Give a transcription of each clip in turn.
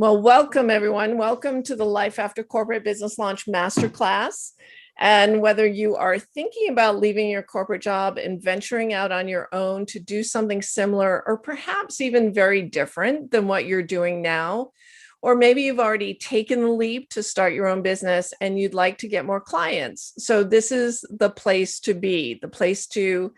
Well, welcome everyone. Welcome to the Life After Corporate Business Launch Masterclass. And whether you are thinking about leaving your corporate job and venturing out on your own to do something similar, or perhaps even very different than what you're doing now, or maybe you've already taken the leap to start your own business and you'd like to get more clients. So this is the place to be, the place to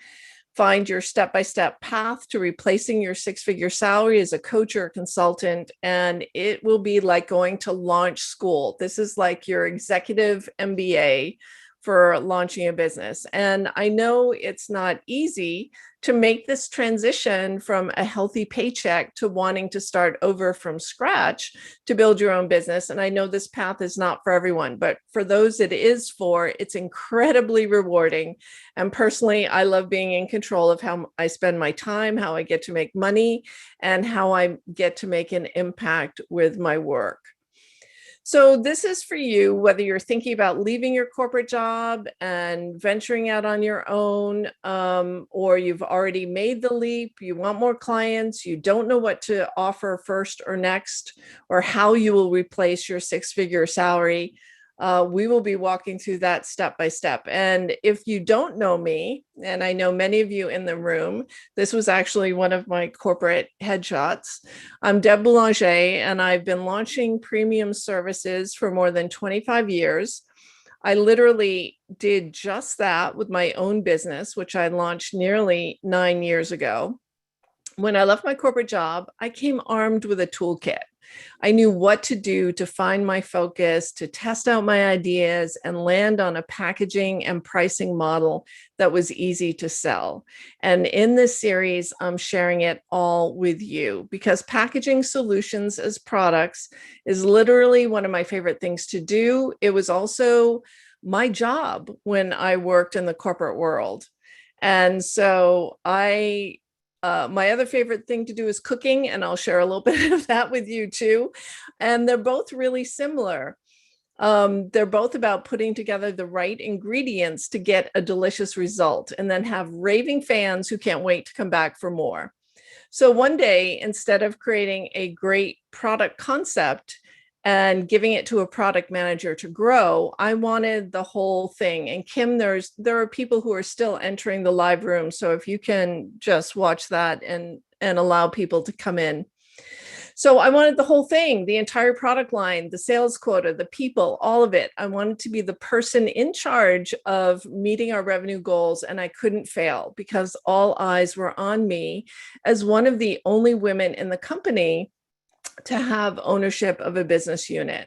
find your step-by-step path to replacing your six-figure salary as a coach or a consultant. And it will be like going to launch school. This is like your executive MBA for launching a business. And I know it's not easy to make this transition from a healthy paycheck to wanting to start over from scratch to build your own business. And I know this path is not for everyone, but for those it is for, it's incredibly rewarding. And personally, I love being in control of how I spend my time, how I get to make money, and how I get to make an impact with my work. So this is for you, whether you're thinking about leaving your corporate job and venturing out on your own, or you've already made the leap, you want more clients, you don't know what to offer first or next, or how you will replace your six-figure salary. We will be walking through that step by step. And if you don't know me, and I know many of you in the room, this was actually one of my corporate headshots. I'm Deb Boulanger, and I've been launching premium services for more than 25 years. I literally did just that with my own business, which I launched nearly 9 years ago. When I left my corporate job, I came armed with a toolkit. I knew what to do to find my focus, to test out my ideas, and land on a packaging and pricing model that was easy to sell. And in this series, I'm sharing it all with you because packaging solutions as products is literally one of my favorite things to do. It was also my job when I worked in the corporate world. And so my other favorite thing to do is cooking, and I'll share a little bit of that with you too. And they're both really similar. They're both about putting together the right ingredients to get a delicious result and then have raving fans who can't wait to come back for more. So one day, instead of creating a great product concept and giving it to a product manager to grow, I wanted the whole thing. And Kim, there are people who are still entering the live room. So if you can just watch that and allow people to come in. So I wanted the whole thing, the entire product line, the sales quota, the people, all of it. I wanted to be the person in charge of meeting our revenue goals, and I couldn't fail because all eyes were on me as one of the only women in the company to have ownership of a business unit.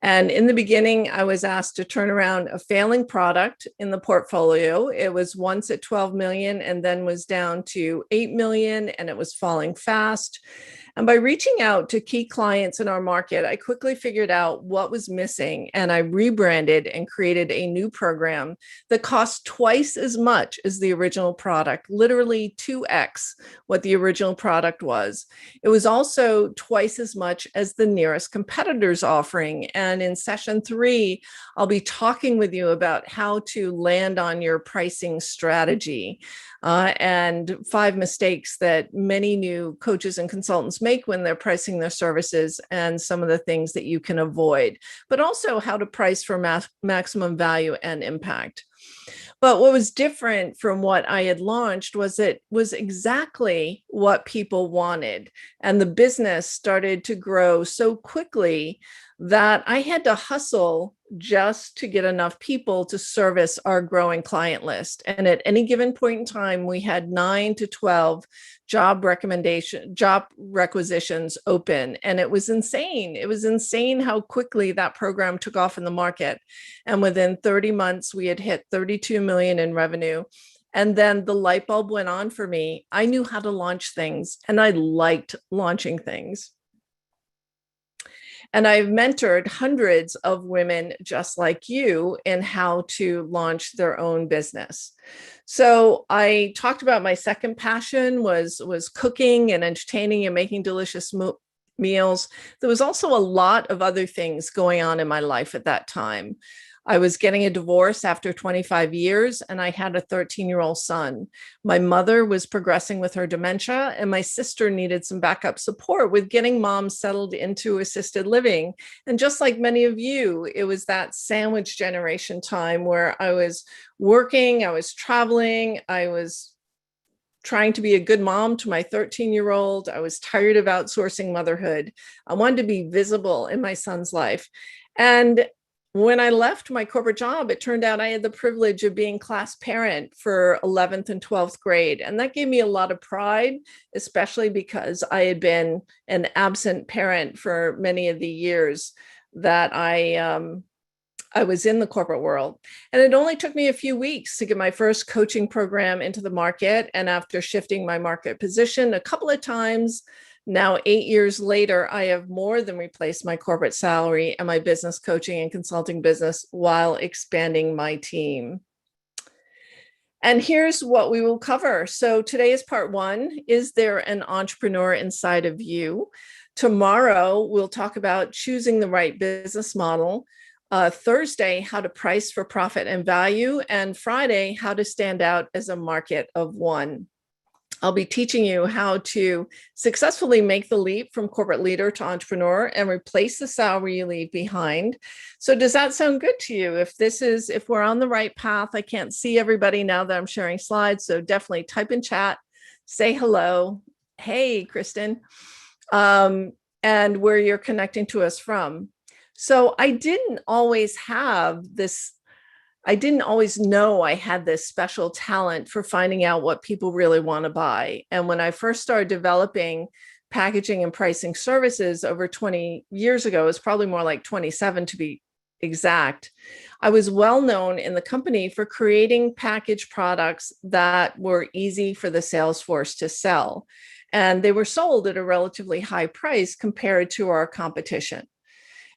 And in the beginning, I was asked to turn around a failing product in the portfolio. It was once at 12 million and then was down to 8 million, and it was falling fast. And by reaching out to key clients in our market, I quickly figured out what was missing, and I rebranded and created a new program that cost twice as much as the original product, literally 2x what the original product was. It was also twice as much as the nearest competitor's offering. And in session 3, I'll be talking with you about how to land on your pricing strategy and 5 mistakes that many new coaches and consultants make when they're pricing their services, and some of the things that you can avoid, but also how to price for maximum value and impact. But what was different from what I had launched was it was exactly what people wanted. And the business started to grow so quickly that I had to hustle just to get enough people to service our growing client list. And at any given point in time, we had 9 to 12 job requisitions open. And it was insane. It was insane how quickly that program took off in the market. And within 30 months, we had hit 32 million in revenue. And then the light bulb went on for me. I knew how to launch things, and I liked launching things. And I've mentored hundreds of women just like you in how to launch their own business. So I talked about my second passion was cooking and entertaining and making delicious meals. There was also a lot of other things going on in my life at that time. I was getting a divorce after 25 years, and I had a 13-year-old son. My mother was progressing with her dementia, and my sister needed some backup support with getting mom settled into assisted living. And just like many of you, it was that sandwich generation time where I was working, I was traveling, I was trying to be a good mom to my 13-year-old. I was tired of outsourcing motherhood. I wanted to be visible in my son's life. And when I left my corporate job, it turned out I had the privilege of being class parent for 11th and 12th grade. And that gave me a lot of pride, especially because I had been an absent parent for many of the years that I was in the corporate world. And it only took me a few weeks to get my first coaching program into the market. And after shifting my market position a couple of times, now 8 years later, I have more than replaced my corporate salary and my business coaching and consulting business while expanding my team. And here's what we will cover. So today is part one. Is there an entrepreneur inside of you? Tomorrow, we'll talk about choosing the right business model. Thursday, how to price for profit and value. And Friday, how to stand out as a market of one. I'll be teaching you how to successfully make the leap from corporate leader to entrepreneur and replace the salary you leave behind. So does that sound good to you? If we're on the right path, I can't see everybody now that I'm sharing slides. So definitely type in chat, say hello. Hey, Kristen, and where you're connecting to us from. So I didn't always know I had this special talent for finding out what people really want to buy. And when I first started developing packaging and pricing services over 20 years ago, it was probably more like 27 to be exact, I was well known in the company for creating packaged products that were easy for the sales force to sell. And they were sold at a relatively high price compared to our competition.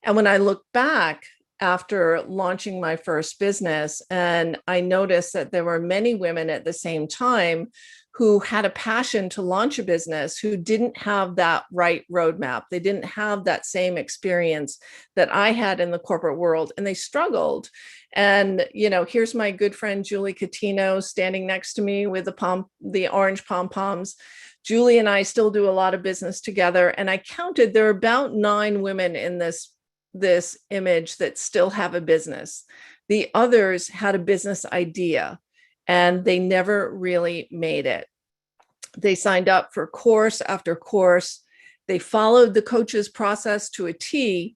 And when I look back after launching my first business, and I noticed that there were many women at the same time who had a passion to launch a business who didn't have that right roadmap. They didn't have that same experience that I had in the corporate world, and they struggled. And, here's my good friend, Julie Catino, standing next to me with the orange pom-poms. Julie and I still do a lot of business together. And I counted, there are about 9 women in this image that still have a business. The others had a business idea and they never really made it. They signed up for course after course. They followed the coach's process to a T.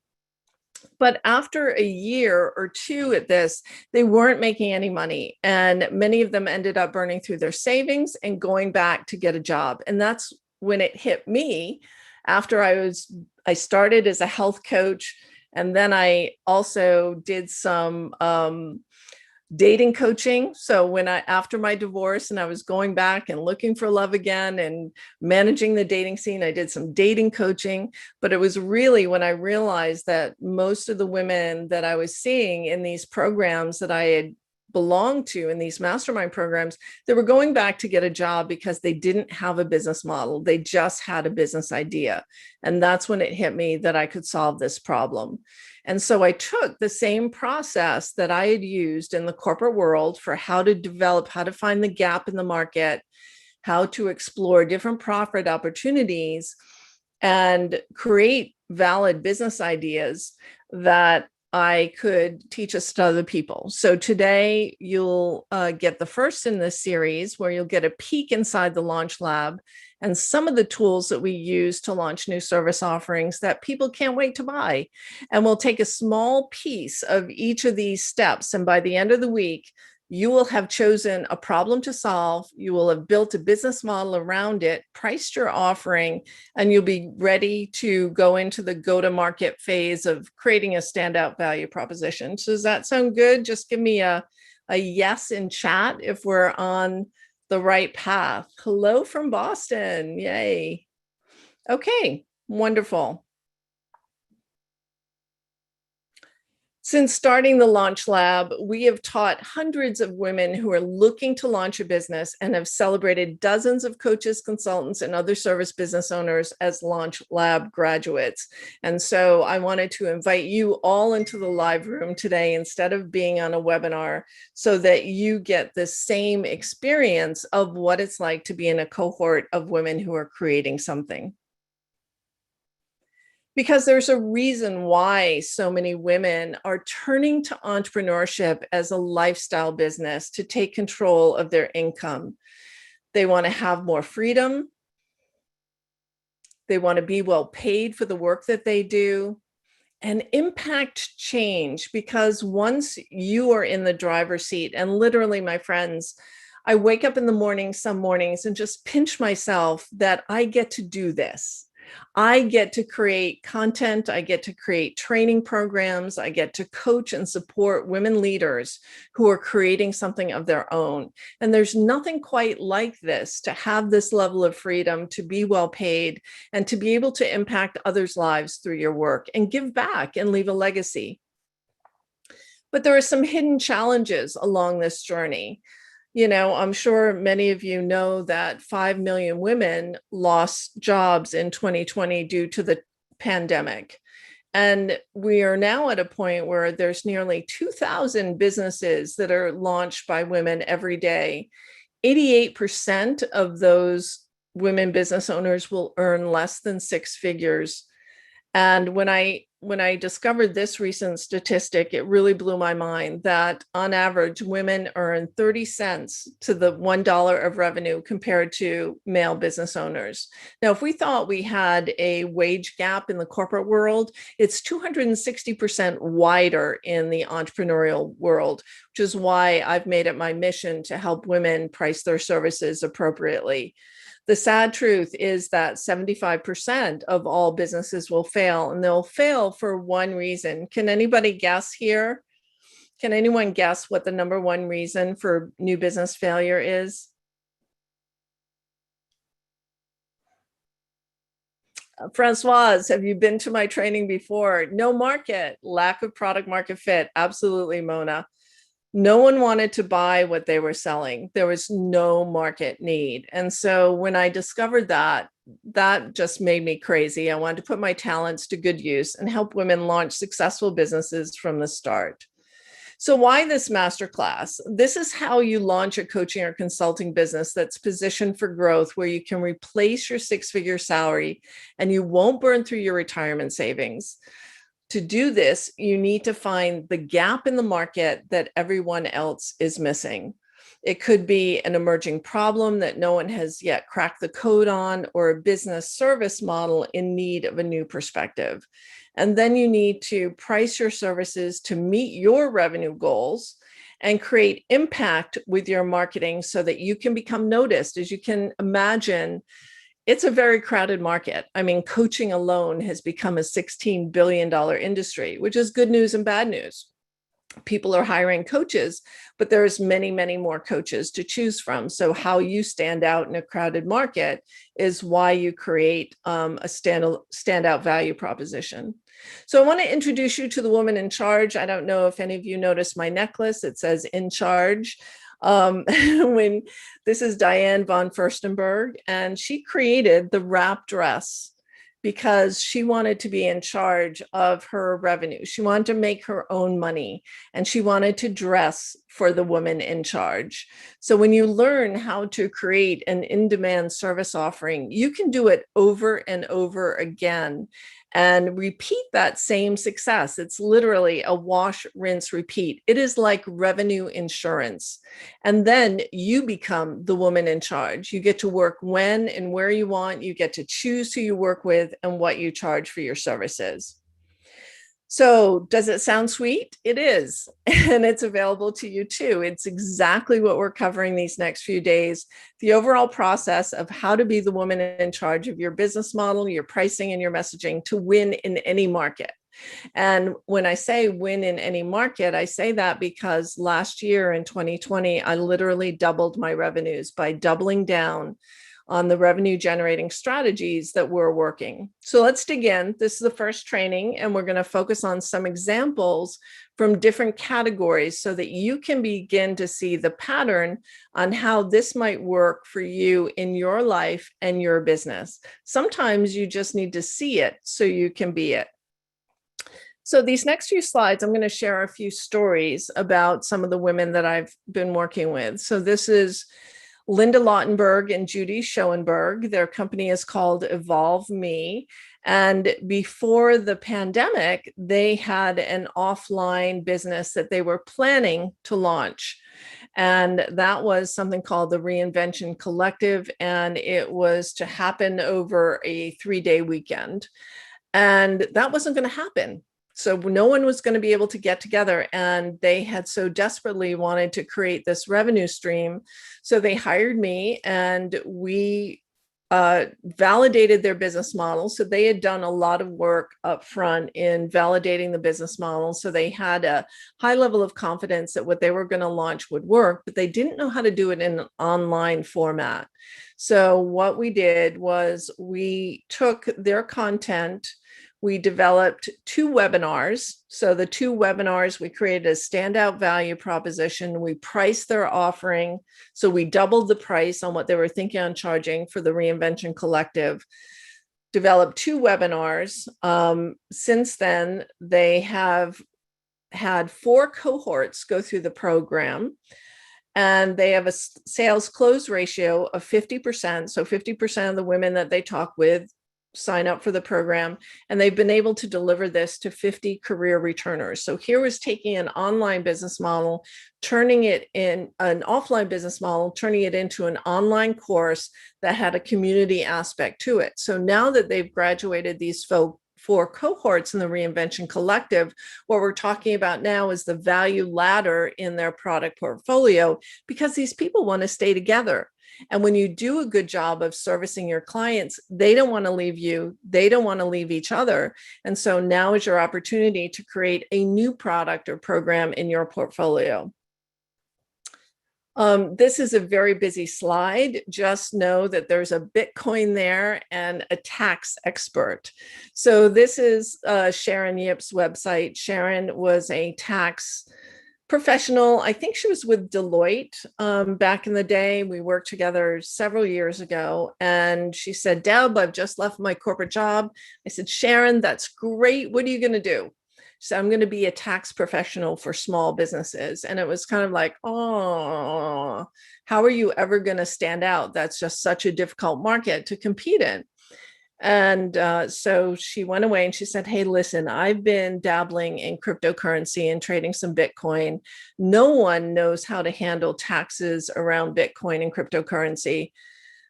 But after a year or two at this, they weren't making any money. And many of them ended up burning through their savings and going back to get a job. And that's when it hit me after I started as a health coach. And then I also did some dating coaching. So after my divorce and I was going back and looking for love again and managing the dating scene, I did some dating coaching. But it was really when I realized that most of the women that I was seeing in these programs that I had belonged to in these mastermind programs, they were going back to get a job because they didn't have a business model. They just had a business idea. And that's when it hit me that I could solve this problem. And so I took the same process that I had used in the corporate world for how to find the gap in the market, how to explore different profit opportunities, and create valid business ideas that I could teach us to other people. So today you'll get the first in this series where you'll get a peek inside the Launch Lab and some of the tools that we use to launch new service offerings that people can't wait to buy. And we'll take a small piece of each of these steps. And by the end of the week, you will have chosen a problem to solve. You will have built a business model around it, priced your offering, and you'll be ready to go into the go-to-market phase of creating a standout value proposition. So does that sound good? Just give me a yes in chat if we're on the right path. Hello from Boston. Yay. Okay, wonderful. Since starting the Launch Lab, we have taught hundreds of women who are looking to launch a business and have celebrated dozens of coaches, consultants, and other service business owners as Launch Lab graduates. And so I wanted to invite you all into the live room today instead of being on a webinar so that you get the same experience of what it's like to be in a cohort of women who are creating something. Because there's a reason why so many women are turning to entrepreneurship as a lifestyle business to take control of their income. They want to have more freedom. They want to be well paid for the work that they do and impact change, because once you are in the driver's seat, and literally, my friends, I wake up in the morning some mornings and just pinch myself that I get to do this. I get to create content. I get to create training programs. I get to coach and support women leaders who are creating something of their own. And there's nothing quite like this, to have this level of freedom, to be well paid, and to be able to impact others' lives through your work and give back and leave a legacy. But there are some hidden challenges along this journey. I'm sure many of you know that 5 million women lost jobs in 2020 due to the pandemic. And we are now at a point where there's nearly 2,000 businesses that are launched by women every day. 88% of those women business owners will earn less than six figures. And when I discovered this recent statistic, it really blew my mind that on average, women earn 30 cents to the $1 of revenue compared to male business owners. Now, if we thought we had a wage gap in the corporate world, it's 260% wider in the entrepreneurial world, which is why I've made it my mission to help women price their services appropriately. The sad truth is that 75% of all businesses will fail, and they'll fail for one reason. Can anybody guess here? Can anyone guess what the number one reason for new business failure is? Francoise, have you been to my training before? No market, lack of product market fit. Absolutely, Mona. No one wanted to buy what they were selling. There was no market need. And so when I discovered that, that just made me crazy. I wanted to put my talents to good use and help women launch successful businesses from the start. So why this masterclass? This is how you launch a coaching or consulting business that's positioned for growth, where you can replace your six-figure salary and you won't burn through your retirement savings. To do this, you need to find the gap in the market that everyone else is missing. It could be an emerging problem that no one has yet cracked the code on, or a business service model in need of a new perspective. And then you need to price your services to meet your revenue goals and create impact with your marketing so that you can become noticed. As you can imagine, it's a very crowded market. I mean, coaching alone has become a $16 billion industry, which is good news and bad news. People are hiring coaches, but there's many, many more coaches to choose from. So how you stand out in a crowded market is why you create a standout value proposition. So I want to introduce you to the woman in charge. I don't know if any of you noticed my necklace. It says in charge. When this is Diane von Furstenberg, and she created the wrap dress because she wanted to be in charge of her revenue. She wanted to make her own money, and she wanted to dress for the woman in charge. So when you learn how to create an in-demand service offering, you can do it over and over again and repeat that same success. It's literally a wash, rinse, repeat. It is like revenue insurance. And then you become the woman in charge. You get to work when and where you want. You get to choose who you work with and what you charge for your services. So does it sound sweet? It is. And it's available to you too. It's exactly what we're covering these next few days. The overall process of how to be the woman in charge of your business model, your pricing, and your messaging to win in any market. And when I say win in any market, I say that because last year in 2020, I literally doubled my revenues by doubling down on the revenue generating strategies that we're working. So let's dig in. This is the first training, and we're going to focus on some examples from different categories so that you can begin to see the pattern on how this might work for you in your life and your business. Sometimes you just need to see it so you can be it. So these next few slides, I'm going to share a few stories about some of the women that I've been working with. So this is Linda Lautenberg and Judy Schoenberg. Their company is called Evolve Me. And before the pandemic, they had an offline business that they were planning to launch. And that was something called the Reinvention Collective. And it was to happen over a 3-day weekend. And that wasn't going to happen. So no one was going to be able to get together, and they had so desperately wanted to create this revenue stream. So they hired me, and we validated their business model. So they had done a lot of work up front in validating the business model. So they had a high level of confidence that what they were going to launch would work, but they didn't know how to do it in an online format. So what we did was we took their content. We developed 2 webinars. So the 2 webinars, we created a standout value proposition. We priced their offering. So we doubled the price on what they were thinking on charging for the Reinvention Collective. Developed 2 webinars. Since then, they have had 4 cohorts go through the program. And they have a sales close ratio of 50%. So 50% of the women that they talk with sign up for the program, and they've been able to deliver this to 50 career returners. So here was taking an online business model, turning it in an offline business model, turning it into an online course that had a community aspect to it. So now that they've graduated these 4 cohorts in the Reinvention Collective, what we're talking about now is the value ladder in their product portfolio, because these people want to stay together. And when you do a good job of servicing your clients, they don't want to leave you. They don't want to leave each other. And so now is your opportunity to create a new product or program in your portfolio. This is a very busy slide. Just know that there's a Bitcoin there and a tax expert. So this is Sharon Yip's website. Sharon was a tax professional. I think she was with Deloitte back in the day. We worked together several years ago. And she said, Deb, I've just left my corporate job. I said, Sharon, that's great. What are you going to do? She said, I'm going to be a tax professional for small businesses. And it was kind of like, oh, how are you ever going to stand out? That's just such a difficult market to compete in. And so she went away and she said, hey, listen, I've been dabbling in cryptocurrency and trading some Bitcoin. No one knows how to handle taxes around Bitcoin and cryptocurrency.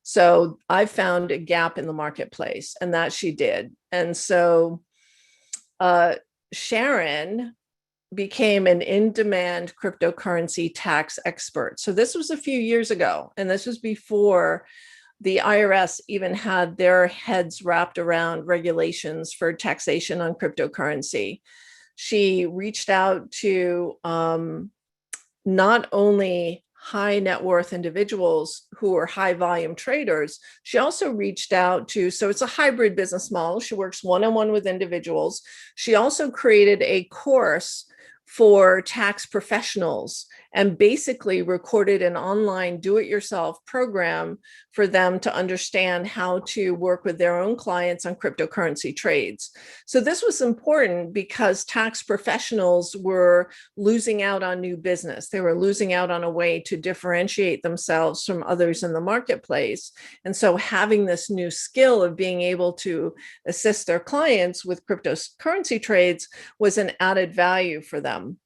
So I found a gap in the marketplace, and that she did. And so Sharon became an in-demand cryptocurrency tax expert. So this was a few years ago, and this was before the IRS even had their heads wrapped around regulations for taxation on cryptocurrency. She reached out to not only high net worth individuals who were high volume traders, she also reached out to, so it's a hybrid business model. She works one-on-one with individuals. She also created a course for tax professionals and basically recorded an online do-it-yourself program for them to understand how to work with their own clients on cryptocurrency trades. So this was important because tax professionals were losing out on new business. They were losing out on a way to differentiate themselves from others in the marketplace. And so having this new skill of being able to assist their clients with cryptocurrency trades was an added value for them.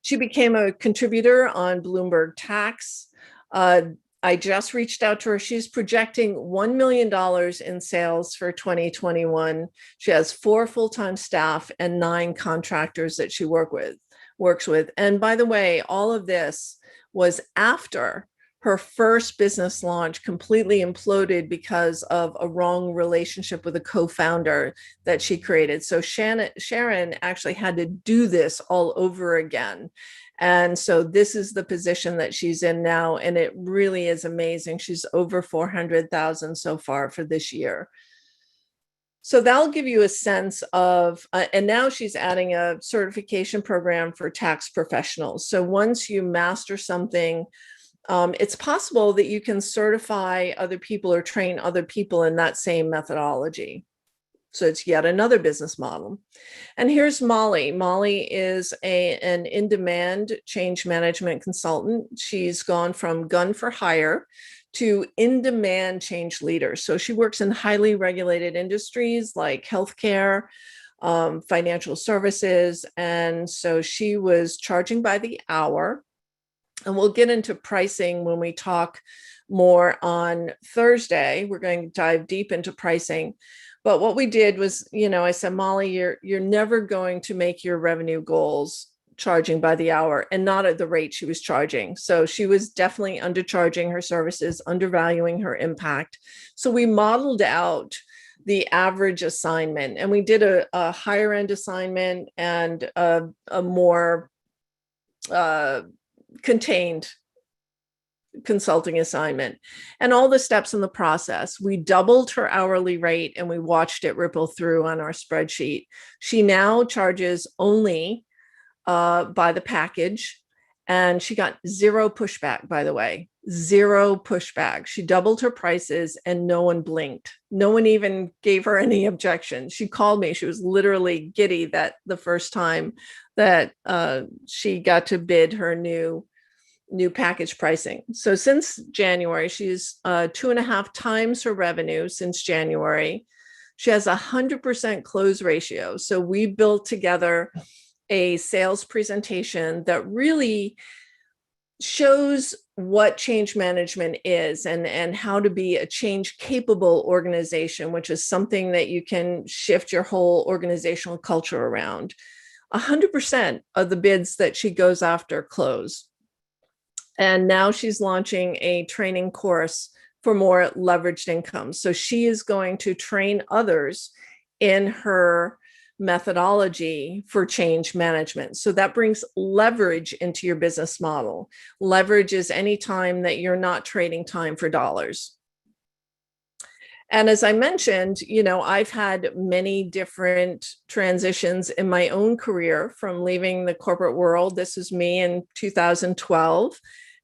She became a contributor on Bloomberg Tax. I just reached out to her. She's projecting $1 million in sales for 2021. She has 4 full-time staff and 9 contractors that she works with. And by the way, all of this was after her first business launch completely imploded because of a wrong relationship with a co-founder that she created. So Sharon actually had to do this all over again. And so this is the position that she's in now. And it really is amazing. She's over 400,000 so far for this year. So that'll give you a sense of, and now she's adding a certification program for tax professionals. So once you master something, it's possible that you can certify other people or train other people in that same methodology. So it's yet another business model. And here's Molly. Molly is an in-demand change management consultant. She's gone from gun for hire to in-demand change leader. So she works in highly regulated industries like healthcare, financial services. And so she was charging by the hour. And we'll get into pricing when we talk more on Thursday. We're going to dive deep into pricing. But what we did was, I said, Molly, you're never going to make your revenue goals charging by the hour, and not at the rate she was charging. So she was definitely undercharging her services, undervaluing her impact. So we modeled out the average assignment, and we did a higher end assignment and a more contained consulting assignment, and all the steps in the process. We doubled her hourly rate and we watched it ripple through on our spreadsheet. She now charges only by the package, and she got zero pushback, by the way, zero pushback. She doubled her prices and no one blinked. No one even gave her any objections. She called me. She was literally giddy that the first time that she got to bid her new package pricing. So since January, she's 2.5 times her revenue since January. She has 100% close ratio. So we built together a sales presentation that really shows what change management is and how to be a change capable organization, which is something that you can shift your whole organizational culture around. 100% of the bids that she goes after close. And now she's launching a training course for more leveraged income. So she is going to train others in her methodology for change management. So that brings leverage into your business model. Leverage is any time that you're not trading time for dollars. And as I mentioned, I've had many different transitions in my own career from leaving the corporate world. This was me in 2012.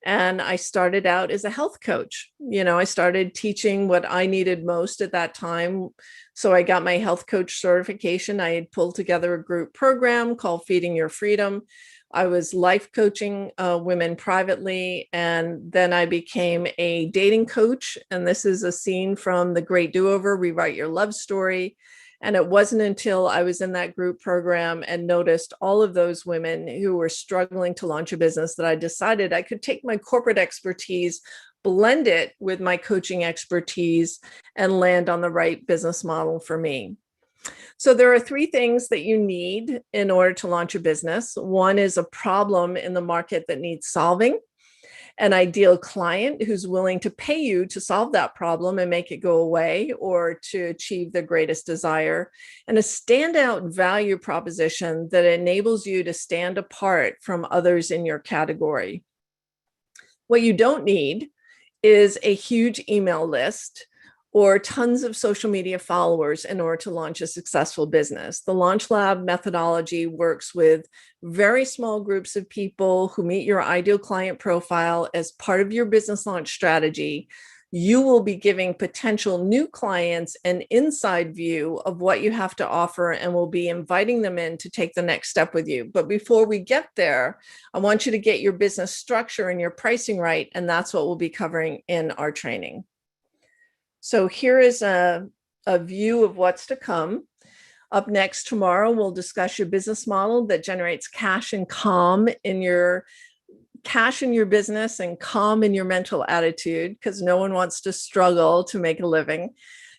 And I started out as a health coach. I started teaching what I needed most at that time. So I got my health coach certification. I had pulled together a group program called Feeding Your Freedom. I was life coaching women privately, and then I became a dating coach. And this is a scene from The Great Do-Over, Rewrite Your Love Story. And it wasn't until I was in that group program and noticed all of those women who were struggling to launch a business that I decided I could take my corporate expertise, blend it with my coaching expertise, and land on the right business model for me. So there are 3 things that you need in order to launch a business. One is a problem in the market that needs solving, an ideal client who's willing to pay you to solve that problem and make it go away or to achieve their greatest desire, and a standout value proposition that enables you to stand apart from others in your category. What you don't need is a huge email list or tons of social media followers in order to launch a successful business. The Launch Lab methodology works with very small groups of people who meet your ideal client profile as part of your business launch strategy. You will be giving potential new clients an inside view of what you have to offer and will be inviting them in to take the next step with you. But before we get there, I want you to get your business structure and your pricing right, and that's what we'll be covering in our training. So here is a view of what's to come. Up next tomorrow, we'll discuss your business model that generates cash and calm in your business and calm in your mental attitude, because no one wants to struggle to make a living.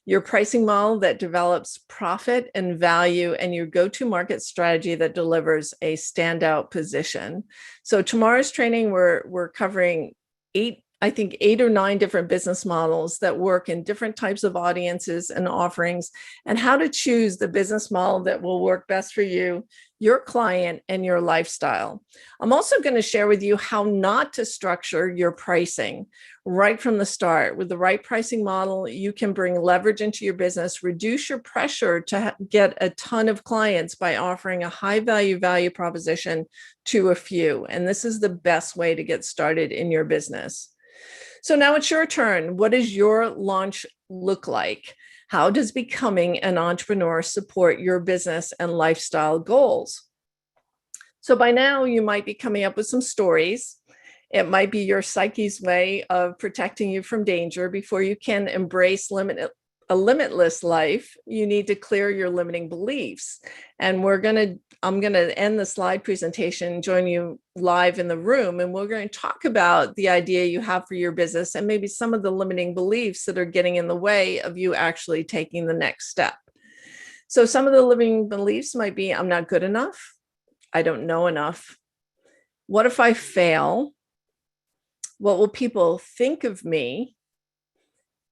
Your pricing model that develops profit and value, and your go-to market strategy that delivers a standout position. So tomorrow's training, we're covering 8 I think 8 or 9 different business models that work in different types of audiences and offerings, and how to choose the business model that will work best for you, your client, and your lifestyle. I'm also going to share with you how not to structure your pricing right from the start. With the right pricing model, you can bring leverage into your business, reduce your pressure to get a ton of clients by offering a high value proposition to a few. And this is the best way to get started in your business. So now it's your turn. What does your launch look like? How does becoming an entrepreneur support your business and lifestyle goals? So by now you might be coming up with some stories. It might be your psyche's way of protecting you from danger. Before you can embrace a limitless life, you need to clear your limiting beliefs. And I'm going to end the slide presentation, join you live in the room, and we're going to talk about the idea you have for your business and maybe some of the limiting beliefs that are getting in the way of you actually taking the next step. So some of the limiting beliefs might be, I'm not good enough. I don't know enough. What if I fail? What will people think of me?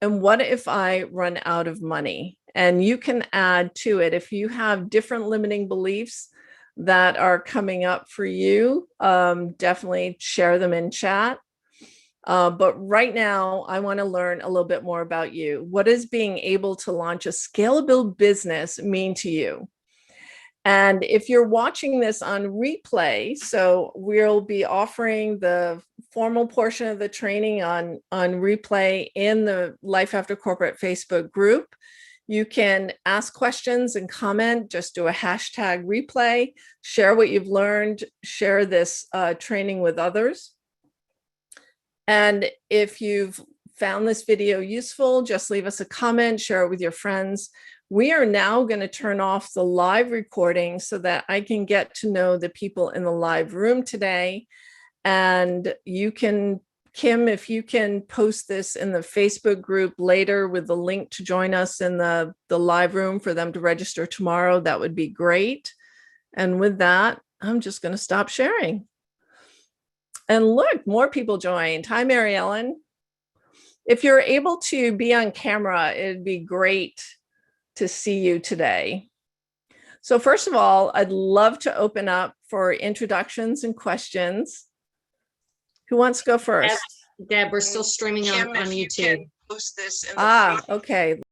And what if I run out of money? And you can add to it if you have different limiting beliefs that are coming up for you. Definitely share them in chat. But right now, I want to learn a little bit more about you. What does being able to launch a scalable business mean to you? And if you're watching this on replay, so we'll be offering the formal portion of the training on replay in the Life After Corporate Facebook group. You can ask questions and comment, just do a hashtag replay, share what you've learned, share this training with others. And if you've found this video useful, just leave us a comment, share it with your friends. We are now going to turn off the live recording so that I can get to know the people in the live room today. And you can, Kim, if you can post this in the Facebook group later with the link to join us in the live room for them to register tomorrow, that would be great. And with that, I'm just going to stop sharing. And look, more people joined. Hi, Mary Ellen. If you're able to be on camera, it'd be great to see you today. So first of all, I'd love to open up for introductions and questions. Who wants to go first? Deb, we're still streaming on YouTube. Okay.